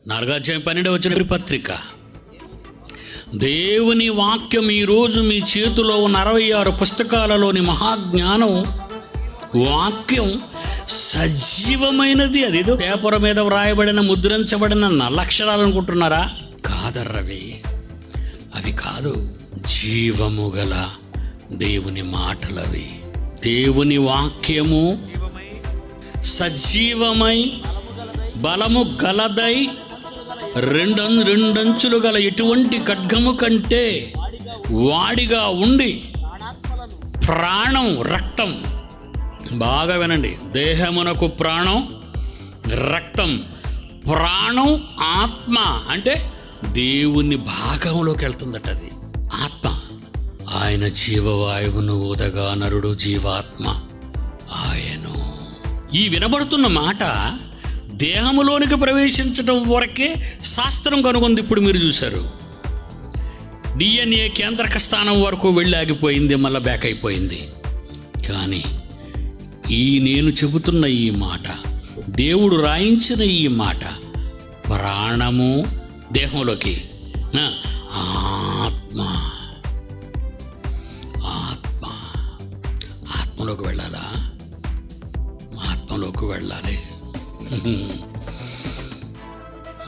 4వ అధ్యాయం 12వ వచనం పత్రిక. దేవుని వాక్యం ఈరోజు మీ చేతిలో ఉన్న 66 పుస్తకాలలోని మహాజ్ఞానం వాక్యం సజీవమైనది. అదేదో పేపర్ మీద వ్రాయబడిన ముద్రించబడిన నల్లక్షరాలు అనుకుంటున్నారా? కాదర్రవి, అవి కాదు. జీవము గల దేవుని మాటలవి. దేవుని వాక్యము సజీవమై బలము గలదై రెండంచులు గల ఎటువంటి ఖడ్గము కంటే వాడిగా ఉండి ప్రాణం, రక్తం, బాగా వినండి, దేహమునకు ప్రాణం, రక్తం, ప్రాణం, ఆత్మ అంటే దేవుని భాగంలోకి వెళ్తుందట. అది ఆత్మ. ఆయన జీవవాయువును ఊదగా నరుడు జీవాత్మ ఆయను. ఈ వినబడుతున్న మాట దేహములోనికి ప్రవేశించడం వరకే శాస్త్రం కనుగొంది. ఇప్పుడు మీరు చూశారు, DNA కేంద్రక స్థానం వరకు వెళ్ళి ఆగిపోయింది, మళ్ళీ బ్యాక్ అయిపోయింది. కానీ నేను చెబుతున్న ఈ మాట, దేవుడు రాయించిన ఈ మాట, ప్రాణము దేహంలోకి, ఆత్మ ఆత్మలోకి వెళ్ళాలా? ఆత్మలోకి వెళ్ళాలి.